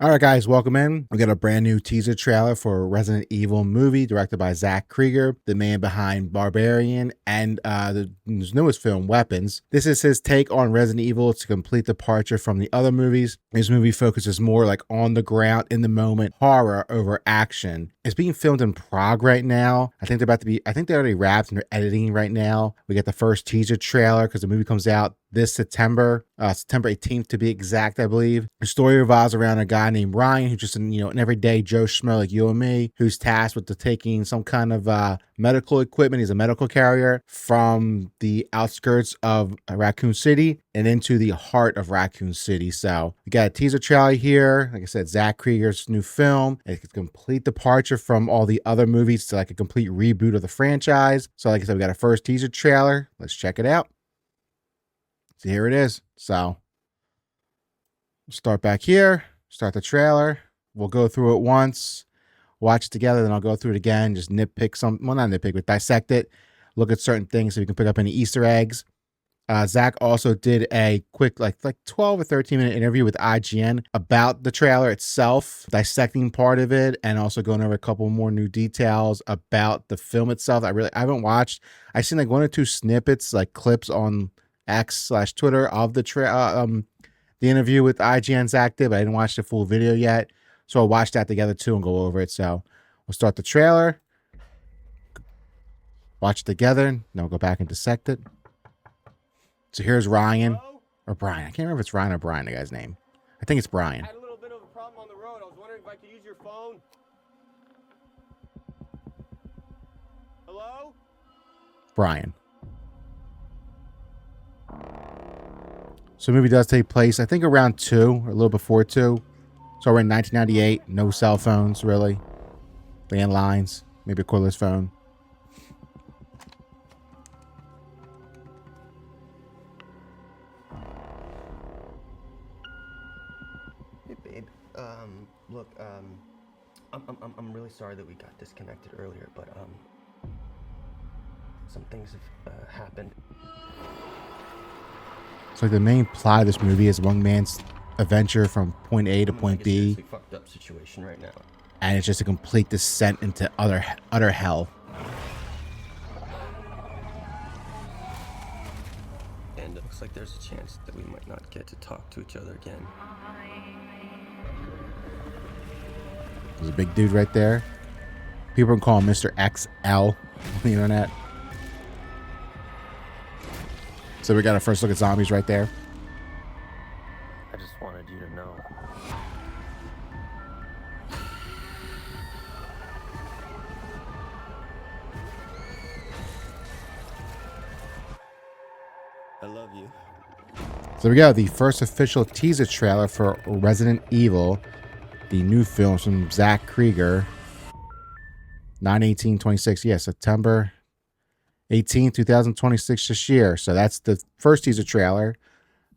All right, guys, welcome in. We got a brand new teaser trailer for a Resident Evil movie directed by Zach Cregger, the man behind Barbarian and his newest film, Weapons. This is his take on Resident Evil. It's a complete departure from the other movies. This movie focuses more like on the ground, in the moment, horror over action. It's being filmed in Prague right now. I think they're already wrapped and they're editing right now. We get the first teaser trailer because the movie comes out this September 18th to be exact, I believe. The story revolves around a guy named Ryan, who's just an everyday Joe Schmo like you and me, who's tasked with taking some kind of medical equipment. He's a medical carrier from the outskirts of Raccoon City and into the heart of Raccoon City. So we got a teaser trailer here. Like I said, Zach Cregger's new film. It's a complete departure from all the other movies to like a complete reboot of the franchise. So like I said, we got a first teaser trailer. Let's check it out. So here it is. So we'll start back here, start the trailer. We'll go through it once, watch it together, then I'll go through it again, just nitpick not nitpick, but dissect it, look at certain things so we can pick up any Easter eggs. Zach also did a quick like 12 or 13-minute interview with IGN about the trailer itself, dissecting part of it and also going over a couple more new details about the film itself. I haven't watched. I've seen like one or two snippets, like clips on X/Twitter of the interview with IGN Zach did, but I didn't watch the full video yet. So I'll watch that together too and go over it. So we'll start the trailer, watch it together, then we'll go back and dissect it. So here's Ryan. Hello? Or Brian. I can't remember if it's Ryan or Brian, the guy's name. I think it's Brian. I had a little bit of a problem on the road. I was wondering if I could use your phone. Hello? Brian. So the movie does take place, I think, around 2 or a little before 2. So we're in 1998. No cell phones, really. Landlines. Maybe a cordless phone. Hey babe, look, I'm really sorry that we got disconnected earlier, but some things have happened. So the main plot of this movie is one man's adventure from point A to point B, It's a fucked up situation right now. and it's just a complete descent into utter hell. And it looks like there's a chance that we might not get to talk to each other again. There's a big dude right there. People can call him Mr. XL on the internet. So we got our first look at zombies right there. I just wanted you to know. I love you. So we got the first official teaser trailer for Resident Evil, the new film from Zach Cregger. 9/18/26. Yeah, September 18th, 2026 this year. So that's the first teaser trailer.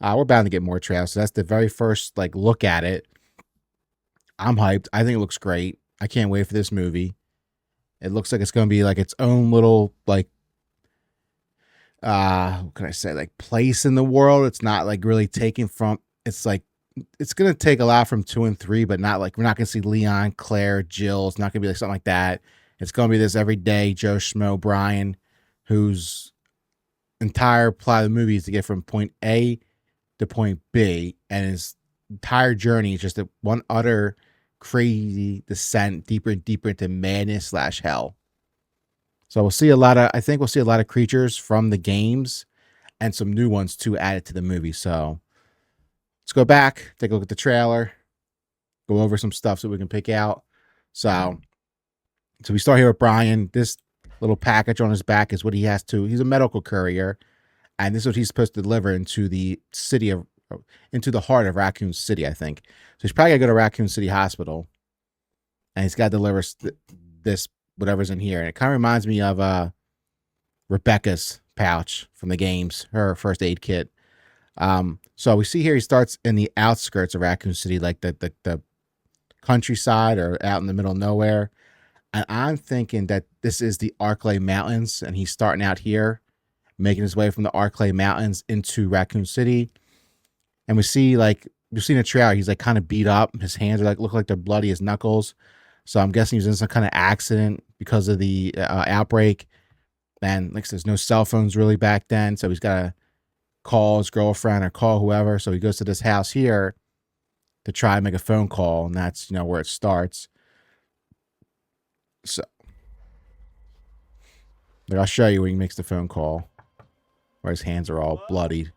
We're bound to get more trailers. So that's the very first like look at it. I'm hyped. I think it looks great. I can't wait for this movie. It looks like it's going to be like its own little like what can I say, like place in the world. It's not like really taken from, it's like it's gonna take a lot from 2 and 3, but not like, we're not gonna see Leon, Claire, Jill. It's not gonna be like something like that. It's gonna be this everyday Joe Schmo Bryan, whose entire plot of the movie is to get from point A to point B, and his entire journey is just a one utter crazy descent deeper and deeper into madness / hell. So we'll see I think we'll see a lot of creatures from the games and some new ones too added to the movie. So let's go back, take a look at the trailer, go over some stuff so we can pick out. So we start here with Brian. This little package on his back is what he has to. He's a medical courier, and this is what he's supposed to deliver into the heart of Raccoon City, I think. So he's probably got to go to Raccoon City Hospital, and he's got to deliver this whatever's in here. And it kind of reminds me of Rebecca's pouch from the games, her first aid kit. So we see here he starts in the outskirts of Raccoon City, like the countryside or out in the middle of nowhere. And I'm thinking that this is the Arklay Mountains, and he's starting out here, making his way from the Arklay Mountains into Raccoon City. And we see like you've seen a trailer. He's like kind of beat up. His hands are like look like they're bloody as knuckles. So I'm guessing he was in some kind of accident because of the outbreak. And like there's no cell phones really back then, so he's got to call his girlfriend or call whoever. So he goes to this house here to try and make a phone call, and that's where it starts. So like, I'll show you when he makes the phone call, where his hands are all bloodied.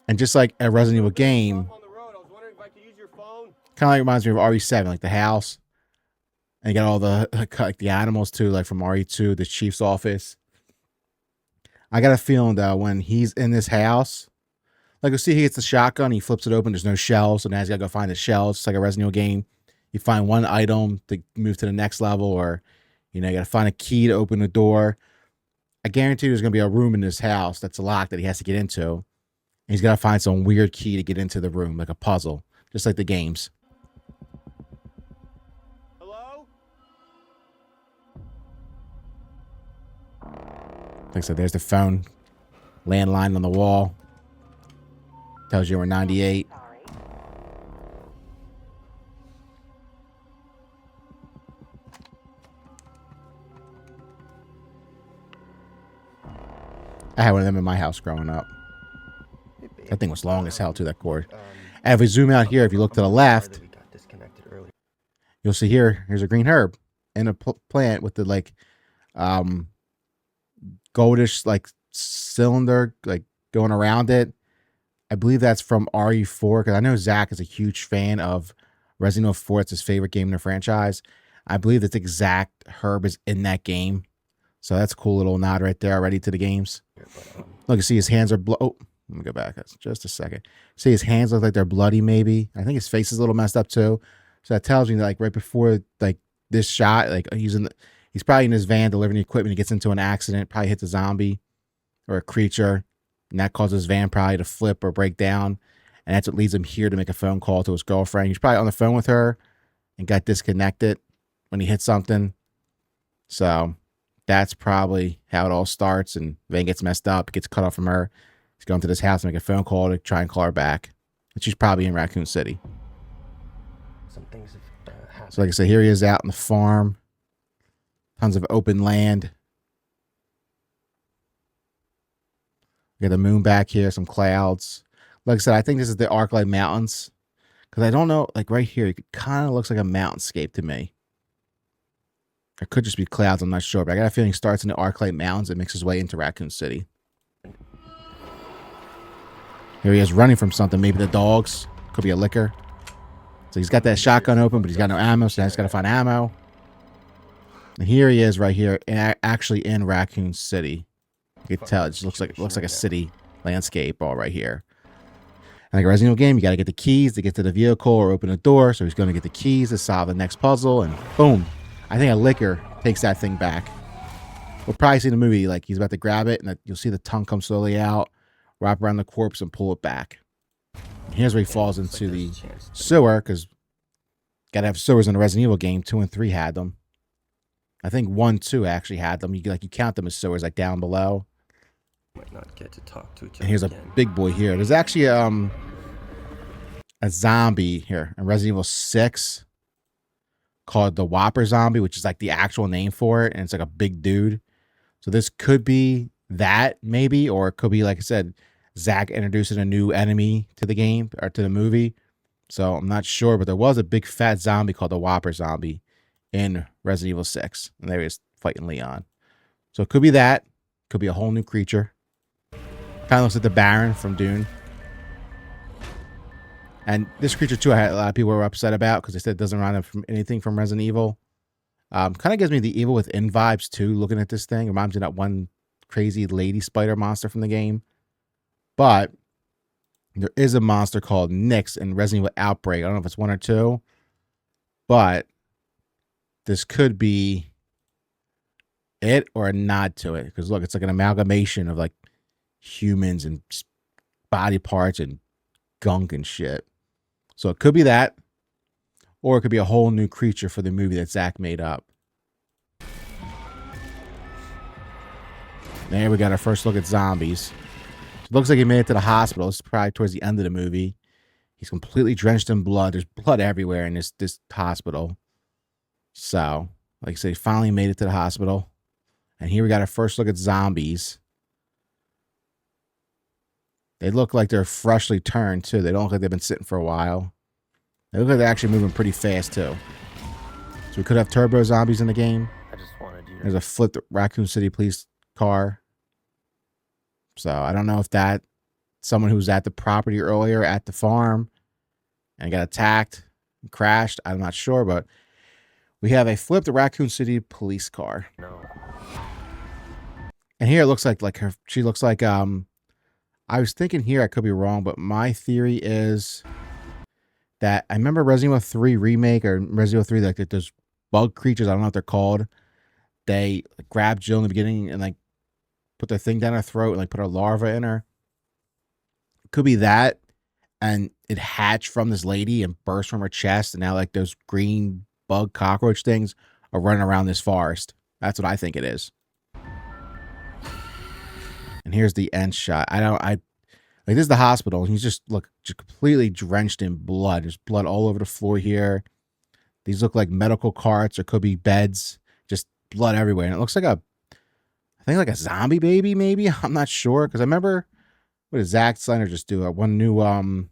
And just like a Resident Evil game, kind of like reminds me of RE7, like the house. And you got all the like the animals too, like from RE2, the chief's office. I got a feeling though when he's in this house, like you'll see he gets the shotgun, he flips it open, there's no shells, so now he's got to go find the shells. It's like a Resident Evil game. You find one item to move to the next level, or you got to find a key to open the door. I guarantee there's going to be a room in this house that's locked that he has to get into. And he's got to find some weird key to get into the room, like a puzzle, just like the games. Like I said, there's the phone. Landline on the wall. Tells you we're 98. I had one of them in my house growing up. That thing was long as hell too, that cord. And if we zoom out here, if you look to the left, you'll see here's a green herb and a plant with the like goldish like cylinder like going around it. I believe that's from RE4 because I know Zach is a huge fan of Resident Evil 4. It's his favorite game in the franchise. I believe this exact herb is in that game. So that's a cool little nod right there already to the games. Look, you see his hands are oh, let me go back just a second. See his hands look like they're bloody maybe. I think his face is a little messed up too. So that tells me that, like right before like this shot, like he's probably in his van delivering equipment. He gets into an accident, probably hits a zombie or a creature, and that causes his van probably to flip or break down. And that's what leads him here to make a phone call to his girlfriend. He's probably on the phone with her and got disconnected when he hit something. So that's probably how it all starts. And van gets messed up, gets cut off from her. He's going to this house to make a phone call to try and call her back. And she's probably in Raccoon City. Some things have happened. So like I said, here he is out on the farm. Tons of open land. We got the moon back here, some clouds. Like I said, I think this is the Arclight Mountains. Because I don't know, like right here, it kind of looks like a mountainscape to me. It could just be clouds, I'm not sure. But I got a feeling he starts in the Arclight Mountains and makes his way into Raccoon City. Here he is running from something. Maybe the dogs. Could be a liquor. So he's got that shotgun open, but he's got no ammo, so now he's got to find ammo. And here he is right here, actually in Raccoon City. You can tell it just looks like a city landscape all right here. And like a Resident Evil game, you got to get the keys to get to the vehicle or open the door. So he's going to get the keys to solve the next puzzle, and boom. I think a liquor takes that thing back. We'll probably see in the movie, like he's about to grab it, and you'll see the tongue come slowly out, wrap around the corpse, and pull it back. And here's where he falls into the sewer, because got to have sewers in the Resident Evil game. 2 and 3 had them. I think 1, 2 actually had them. You count them as sewers, like down below. Might not get to talk to each other. And here's a big boy here. There's actually a zombie here in Resident Evil 6 called the Whopper Zombie, which is like the actual name for it, and it's like a big dude. So this could be that maybe, or it could be, like I said, Zach introducing a new enemy to the game or to the movie. So I'm not sure, but there was a big fat zombie called the Whopper Zombie in Resident Evil 6, and there he is fighting Leon. So it could be that. Could be a whole new creature. Kind of looks like the Baron from Dune. And this creature too, I had a lot of people were upset about because they said it doesn't remind them from anything from Resident Evil. Kind of gives me the Evil Within vibes too. Looking at this thing, reminds me of that one crazy lady spider monster from the game. But there is a monster called Nyx in Resident Evil Outbreak. I don't know if it's 1 or 2, but this could be it or a nod to it. Because look, it's like an amalgamation of like humans and body parts and gunk and shit. So it could be that, or it could be a whole new creature for the movie that Zach made up. There we got our first look at zombies. So Looks like he made it to the hospital. It's probably towards the end of the movie. He's completely drenched in blood. There's blood everywhere in this hospital. So, like I said, he finally made it to the hospital. And here we got our first look at zombies. They look like they're freshly turned, too. They don't look like they've been sitting for a while. They look like they're actually moving pretty fast, too. So we could have turbo zombies in the game. I just wanted you to... There's a flipped Raccoon City police car. So I don't know if that someone who was at the property earlier at the farm and got attacked and crashed. I'm not sure, but we have a flipped Raccoon City police car. No. And here it looks like her. She looks like I was thinking here, I could be wrong, but my theory is that I remember Resident Evil 3 remake or Resident Evil 3, like those bug creatures. I don't know what they're called. They grab Jill in the beginning and like put their thing down her throat and like put a larva in her. Could be that, and it hatched from this lady and burst from her chest, and now like those green bug cockroach things are running around this forest. That's what I think it is. And here's the end shot. Like this is the hospital. He's just completely drenched in blood. There's blood all over the floor here. These look like medical carts or could be beds. Just blood everywhere. And it looks like I think like a zombie baby, maybe. I'm not sure. Because I remember, what did Zach Cregger just do? One new Dawn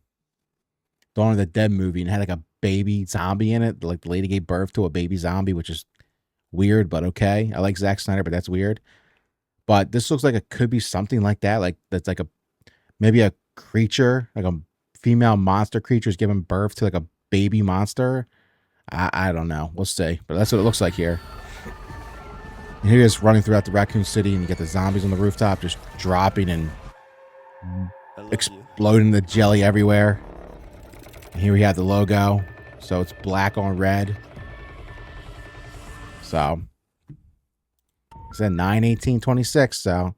of the Dead movie, and it had like a baby zombie in it. Like the lady gave birth to a baby zombie, which is weird, but okay. I like Zach Cregger, but that's weird. But this looks like it could be something like that. Like that's like maybe a creature, like a female monster creature is giving birth to like a baby monster. I don't know. We'll see. But that's what it looks like here. And here he is running throughout the Raccoon City, and you get the zombies on the rooftop just dropping and exploding the jelly everywhere. And here we have the logo. So it's black on red. So it's at 9/18/26. So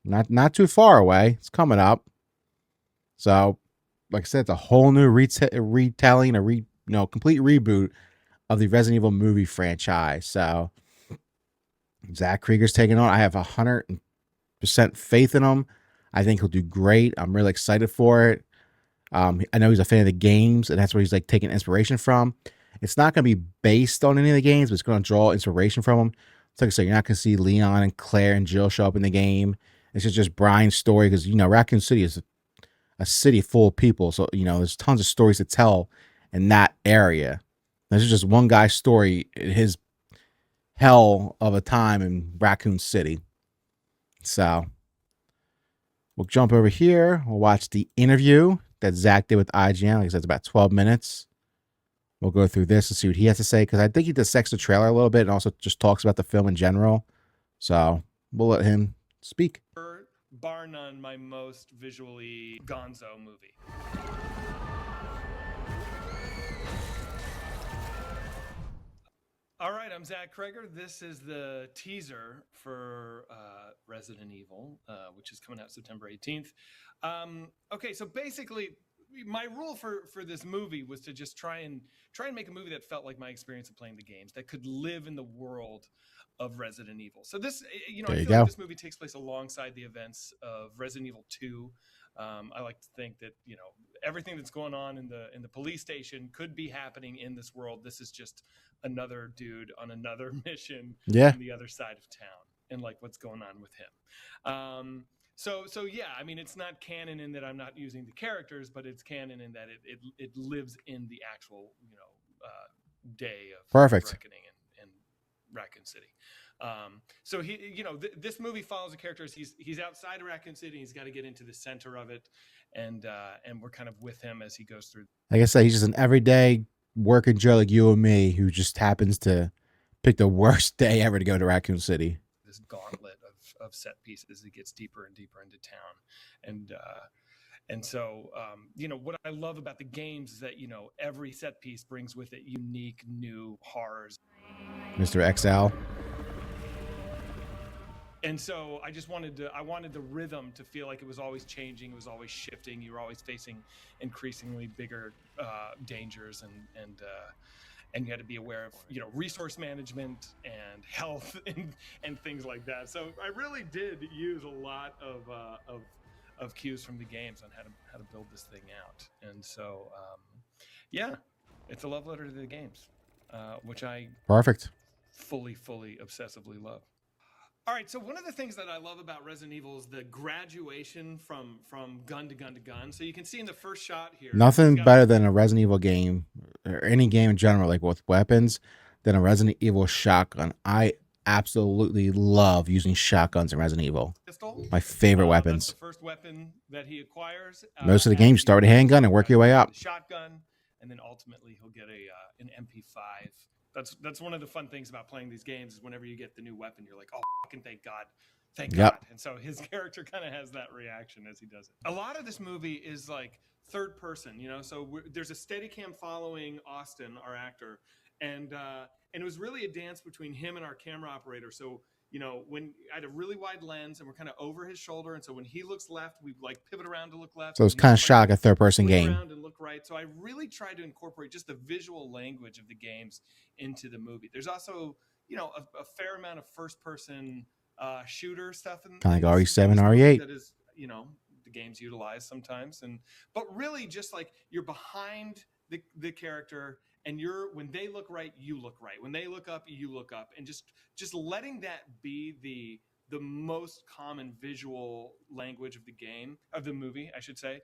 not too far away. It's coming up. So, like I said, it's a whole new retelling, complete reboot of the Resident Evil movie franchise. So, Zach Cregger's taking on. I have 100% faith in him. I think he'll do great. I'm really excited for it. I know he's a fan of the games, and that's where he's like taking inspiration from. It's not going to be based on any of the games, but it's going to draw inspiration from them. So, like I said, you're not going to see Leon and Claire and Jill show up in the game. It's just Bryan's story because, Raccoon City is a city full of people. So, there's tons of stories to tell in that area. This is just one guy's story in his hell of a time in Raccoon City. So, we'll jump over here. We'll watch the interview that Zach did with IGN. Like I said, it's about 12 minutes. We'll go through this and see what he has to say, because I think he dissects the trailer a little bit and also just talks about the film in general. So, we'll let him speak. Bar none, my most visually gonzo movie. All right, I'm Zach Cregger. This is the teaser for Resident Evil, which is coming out September 18th. Okay, so basically, my rule for this movie was to just try and make a movie that felt like my experience of playing the games, that could live in the world of Resident Evil. So this, I feel like this movie takes place alongside the events of Resident Evil 2. I like to think that, everything that's going on in the police station could be happening in this world. This is just another dude on another mission on the other side of town, and like what's going on with him. So yeah, I mean, it's not canon in that I'm not using the characters, but it's canon in that it lives in the actual, day of reckoning in Raccoon City. So he, this movie follows the characters. He's outside of Raccoon City. He's got to get into the center of it, and we're kind of with him as he goes through. Like I said, he's just an everyday working Joe like you and me, who just happens to pick the worst day ever to go to Raccoon City. This gauntlet of set pieces as it gets deeper and deeper into town, and so what I love about the games is that every set piece brings with it unique new horrors. Mr. XL. And so I wanted the rhythm to feel like it was always changing, it was always shifting. You were always facing increasingly bigger dangers, and you had to be aware of resource management and health and things like that. So I really did use a lot of of cues from the games on how to build this thing out. And so, yeah, it's a love letter to the games, which I Perfect. fully obsessively love. All right, so one of the things that I love about Resident Evil is the graduation from gun to gun to gun. So you can see in the first shot here, Nothing better than a Resident Evil game, or any game in general, like with weapons, than a Resident Evil shotgun. I absolutely love using shotguns in Resident Evil. pistol. My favorite That's weapons. the first weapon that he acquires. Most of the as games he start with a handgun and work your way up. the shotgun, and then ultimately he'll get an MP5. That's one of the fun things about playing these games is whenever you get the new weapon, you're like, oh, fucking thank God. Thank God. And so his character kind of has that reaction as he does it. A lot of this movie is like third person, you know, so there's a steady cam following Austin, our actor, and it was really a dance between him and our camera operator. So, you know, when I had a really wide lens and we're kind of over his shoulder, and so when he looks left, we like pivot around to look left. So it's kind of shot like a third person game. Around and look right. So I really tried to incorporate just the visual language of the games into the movie. There's also, you know, a fair amount of first person shooter stuff in Kind of like RE7, RE8. that is, you know, the games utilize sometimes, but really just like you're behind the character, and when they look right, you look right. When they look up, you look up, and just letting that be the most common visual language of the movie, I should say,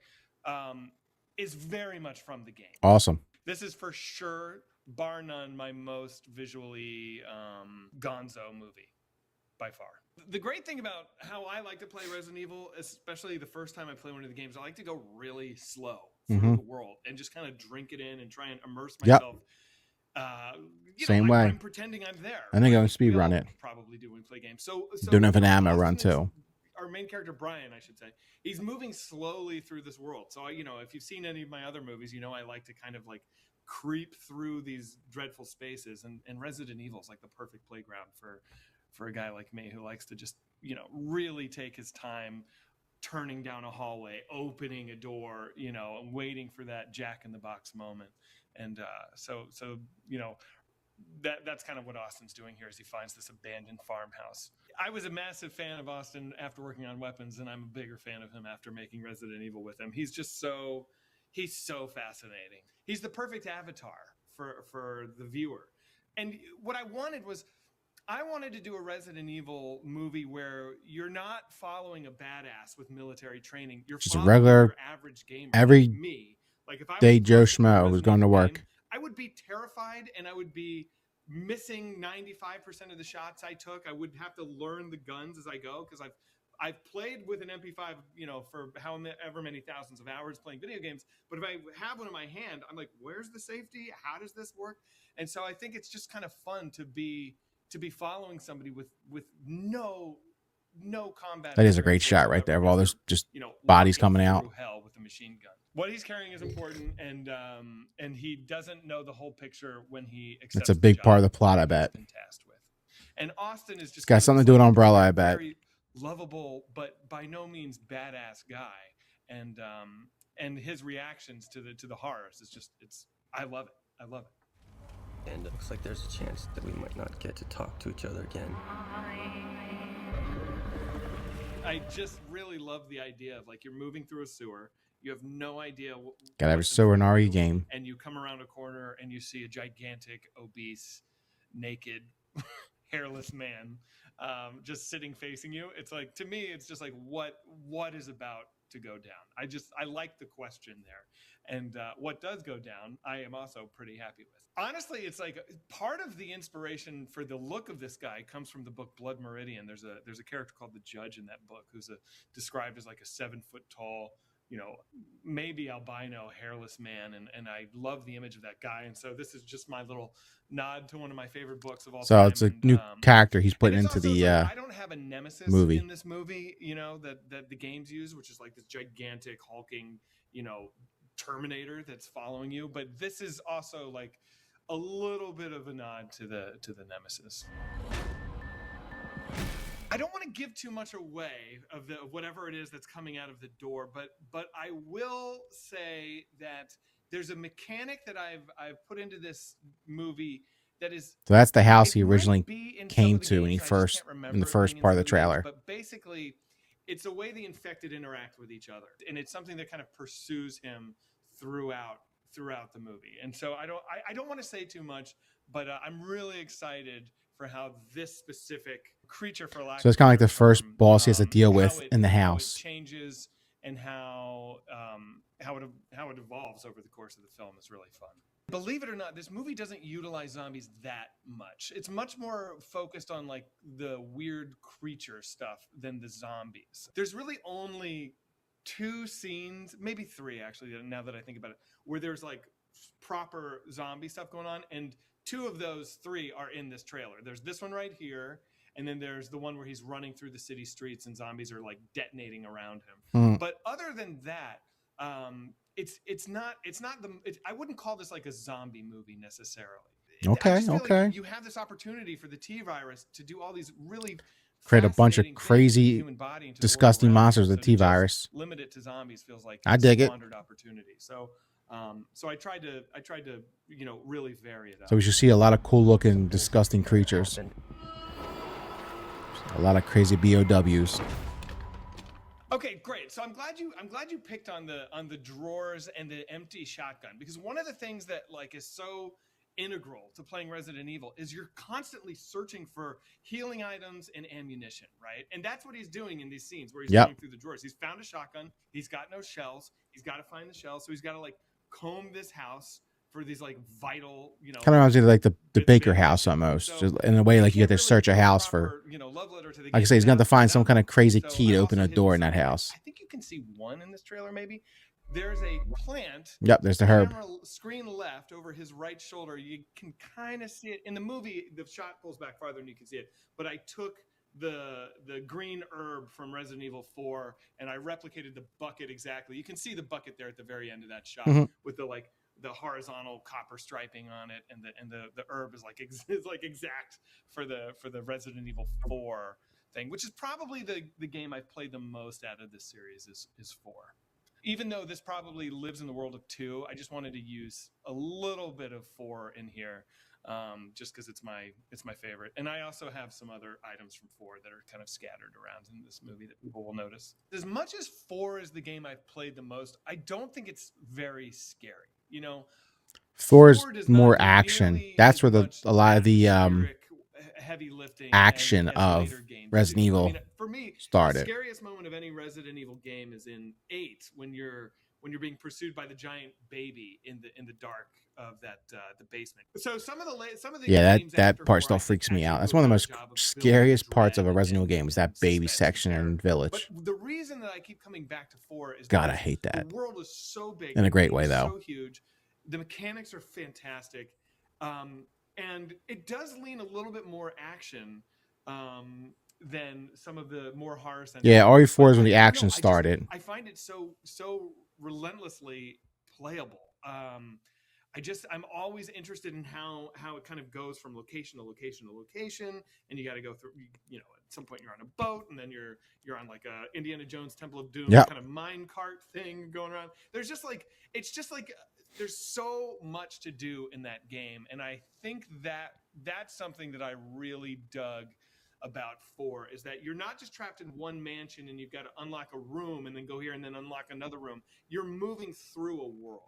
is very much from the game. Awesome. This is for sure, bar none, my most visually gonzo movie by far. The great thing about how I like to play Resident Evil, especially the first time I play one of the games, I like to go really slow through the world and just kind of drink it in and try and immerse myself. Same way. I'm pretending I'm there. I think I'm speed run it. Probably do when we play games. So don't have an ammo run too. Our main character, Bryan, I should say, he's moving slowly through this world. So, you know, if you've seen any of my other movies, you know I like to kind of like creep through these dreadful spaces. And Resident Evil is like the perfect playground for a guy like me who likes to just, you know, really take his time turning down a hallway, opening a door, you know, and waiting for that jack-in-the-box moment. And so you know, that's kind of what Austin's doing here as he finds this abandoned farmhouse. I was a massive fan of Austin after working on Weapons, and I'm a bigger fan of him after making Resident Evil with him. He's so fascinating. He's the perfect avatar for the viewer. And what I wanted to do a Resident Evil movie where you're not following a badass with military training. You're just a following regular, your average gamer, every like me. Like if I day was Joe first in a Schmo Resident was going to Evil work. game, I would be terrified, and I would be missing 95% of the shots I took. I would have to learn the guns as I go, because I've played with an MP5, you know, for however many thousands of hours playing video games. But if I have one in my hand, I'm like, where's the safety? How does this work? And so I think it's just kind of fun to be following somebody with no combat. That is a great shot right there of all those just, you know, bodies coming out. Hell with a machine gun. What he's carrying is important, and he doesn't know the whole picture when he accepts. It's a big part of the plot, I bet. Been tasked with. And Austin is just it's got something to do with Umbrella, I bet. Very lovable, but by no means badass guy, and his reactions to the horrors is just I love it. I love it. And it looks like there's a chance that we might not get to talk to each other again. I just really love the idea of like you're moving through a sewer. You have no idea. Gotta have a sewer in RE game. And you come around a corner and you see a gigantic, obese, naked, hairless man just sitting facing you. It's like, to me, it's just like what is about to go down. I like the question there. And what does go down, I am also pretty happy with. Honestly, it's like part of the inspiration for the look of this guy comes from the book Blood Meridian. There's a character called the Judge in that book who's described as like a 7-foot tall, you know, maybe albino, hairless man. And I love the image of that guy. And so this is just my little nod to one of my favorite books of all time. So it's a new character he's putting into the I don't have a nemesis movie in this movie, you know, that the games use, which is like this gigantic hulking, you know, Terminator that's following you. But this is also like a little bit of a nod to the nemesis. I don't want to give too much away of whatever it is that's coming out of the door, but I will say that there's a mechanic that I've put into this movie that is. So that's the house he originally came to when he in the first part of the trailer. But basically, it's the way the infected interact with each other, and it's something that kind of pursues him throughout the movie. And so I don't want to say too much, but I'm really excited for how this specific creature, for lack So it's kind of like the first boss he has to deal with in the how it house. changes and how it evolves over the course of the film is really fun. Believe it or not, this movie doesn't utilize zombies that much. It's much more focused on like the weird creature stuff than the zombies. There's really only 2 scenes, maybe 3 actually, now that I think about it, where there's like proper zombie stuff going on, and 2 of those 3 are in this trailer. There's this one right here, and then there's the one where he's running through the city streets and zombies are like detonating around him. But other than that, I wouldn't call this like a zombie movie necessarily. Okay, like you have this opportunity for the T virus to do all these really create a bunch of crazy, disgusting monsters with the T virus. Limit it to zombies feels like I dig it. Squandered opportunity. So I tried to really vary it up. So we should see a lot of cool looking, disgusting creatures. A lot of crazy BOWs. Okay, great. So I'm glad you picked on the drawers and the empty shotgun, because one of the things that like is so integral to playing Resident Evil is you're constantly searching for healing items and ammunition, right? And that's what he's doing in these scenes where he's going through the drawers. He's found a shotgun. He's got no shells. He's got to find the shells. So he's got to like comb this house for these like vital, kind of reminds me of like the Baker house almost. So, just in a way, like you get to search a house for, like I say, he's going to have to find some kind of crazy key to open a door in that house. I think you can see one in this trailer, maybe. There's a plant. Yep, there's the herb. Screen left over his right shoulder. You can kind of see it. In the movie, the shot pulls back farther and you can see it. But I took the green herb from Resident Evil 4 and I replicated the bucket exactly. You can see the bucket there at the very end of that shot with the horizontal copper striping on it, and the herb is like exact for the Resident Evil 4 thing, which is probably the game I've played the most out of this series is 4. Even though this probably lives in the world of 2, I just wanted to use a little bit of 4 in here, just because it's my favorite. And I also have some other items from 4 that are kind of scattered around in this movie that people will notice. As much as 4 is the game I've played the most, I don't think it's very scary. 4 is more action. That's where a lot of the heavy lifting action of Resident Evil for me started. The scariest moment of any Resident Evil game is in 8 when you're being pursued by the giant baby in the dark of the basement. So some of the that part still freaks me out. That's one of the most scariest parts of a Resident Evil game is that baby section in Village. But the reason that I keep coming back to 4 is God, I hate that. The world is so big in a great way though. So huge. The mechanics are fantastic. And it does lean a little bit more action than some of the more horror centered. Yeah, RE4 is when the action started. I find it so relentlessly playable. I'm always interested in how it kind of goes from location to location to location, and you got to go through. At some point you're on a boat, and then you're on like a Indiana Jones Temple of Doom kind of mine cart thing going around. There's there's so much to do in that game, and I think that's something that I really dug about 4 is that you're not just trapped in one mansion and you've got to unlock a room and then go here and then unlock another room. You're moving through a world.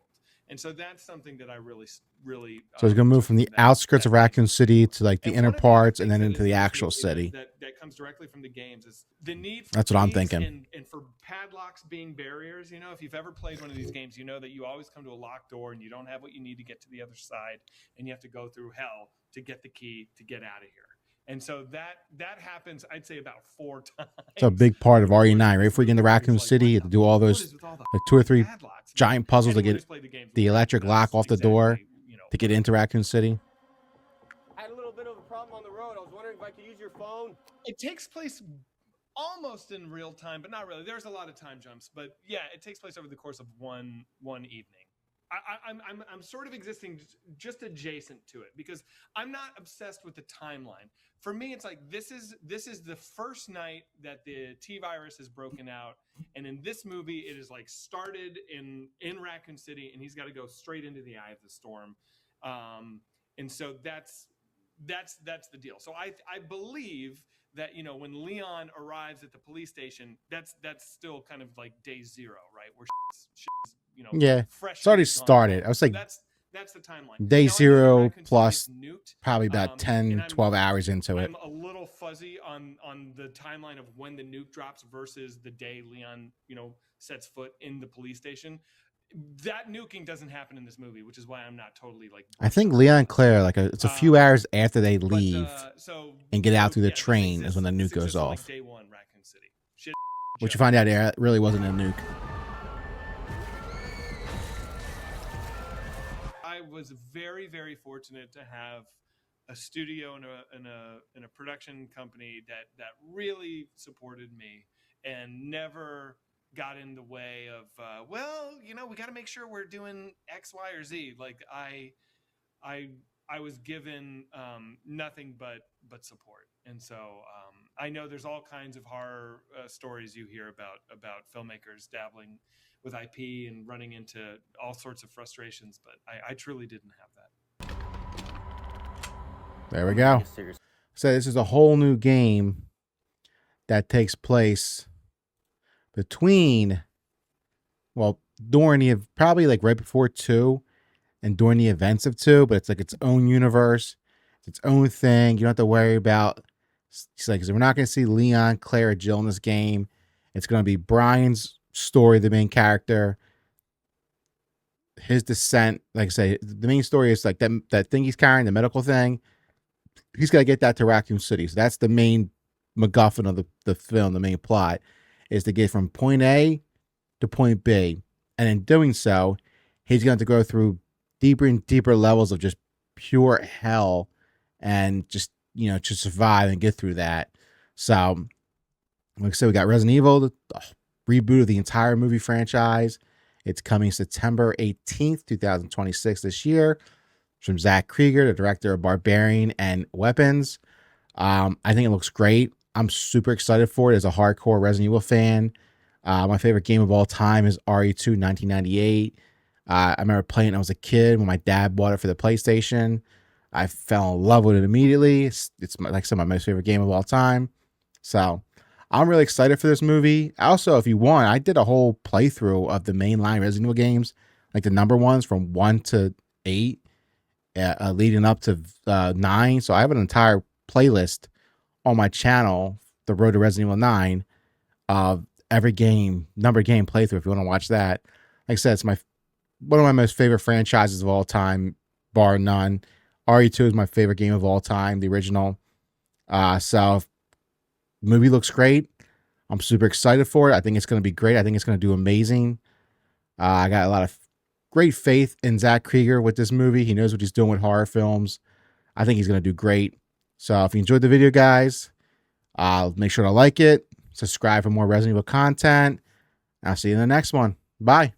And so that's something that I really so it's going to move from the outskirts of Raccoon City to like the inner parts and then into the actual city. That comes directly from the games is the need for that's what I'm thinking. And for padlocks being barriers. If you've ever played one of these games, you know that you always come to a locked door and you don't have what you need to get to the other side, and you have to go through hell to get the key to get out of here. And so that happens, I'd say, about 4 times. It's a big part of RE9, right? If we get into Raccoon City, you have to do all those like 2 or 3 giant puzzles to get the electric lock off the door to get into Raccoon City. I had a little bit of a problem on the road. I was wondering if I could use your phone. It takes place almost in real time, but not really. There's a lot of time jumps, but yeah, it takes place over the course of one evening. I'm sort of existing just adjacent to it because I'm not obsessed with the timeline. For me, it's like this is the first night that the T virus has broken out, and in this movie, it is like started in Raccoon City, and he's got to go straight into the eye of the storm, and so that's that's the deal. So I believe that, you know, when Leon arrives at the police station, that's still kind of like day zero, right? Where shit's you know, Yeah, fresh. it's already started. I was like, that's the timeline. day Now, I know that zero Raccoon City plus is nuked, probably about and 10, I'm 12 hours into it. I'm a little fuzzy on the timeline of when the nuke drops versus the day Leon, you know, sets foot in the police station. That nuking doesn't happen in this movie, which is why I'm not totally like. I think Leon and Claire, like it's a few hours after they leave and get out through the train is when the nuke goes off. Like day one, Raccoon City. Shit, which you find out it really wasn't a nuke. I was very, very fortunate to have a studio and a production company that really supported me and never got in the way of well, you know, we got to make sure we're doing X, Y, or Z. Like I was given nothing but support, and so I know there's all kinds of horror stories you hear about filmmakers dabbling with IP and running into all sorts of frustrations, but I truly didn't have that. There we go. So this is a whole new game that takes place between, well, during the, probably like right before 2 and during the events of 2, but it's like its own universe, its own thing. You don't have to worry about, it's like, 'cause we're not going to see Leon, Claire, or Jill in this game. It's going to be Bryan's story, the main character, his descent. Like I say, the main story is like that thing he's carrying, the medical thing. He's got to get that to Raccoon City. So that's the main MacGuffin of the film. The main plot is to get from point A to point B. And in doing so, he's going to go through deeper and deeper levels of just pure hell and just, you know, to survive and get through that. So, like I said, we got Resident Evil, the reboot of the entire movie franchise. It's coming September 18th, 2026 this year. From Zach Cregger, the director of Barbarian and Weapons. I think it looks great. I'm super excited for it as a hardcore Resident Evil fan. My favorite game of all time is RE2 1998. I remember playing it when I was a kid when my dad bought it for the PlayStation. I fell in love with it immediately. It's like I said, my most favorite game of all time. So I'm really excited for this movie. Also, if you want, I did a whole playthrough of the mainline Resident Evil games, like the number ones from 1 to 8. Leading up to 9. So I have an entire playlist on my channel, The Road to Resident Evil 9, of every game, number game playthrough if you want to watch that. Like I said, it's one of my most favorite franchises of all time, bar none. RE2 is my favorite game of all time, the original. So the movie looks great. I'm super excited for it. I think it's going to be great. I think it's going to do amazing. I got a lot of great faith in Zach Cregger with this movie. He knows what he's doing with horror films. I think he's going to do great. So if you enjoyed the video, guys, make sure to like it, subscribe for more Resident Evil content. I'll see you in the next one. Bye.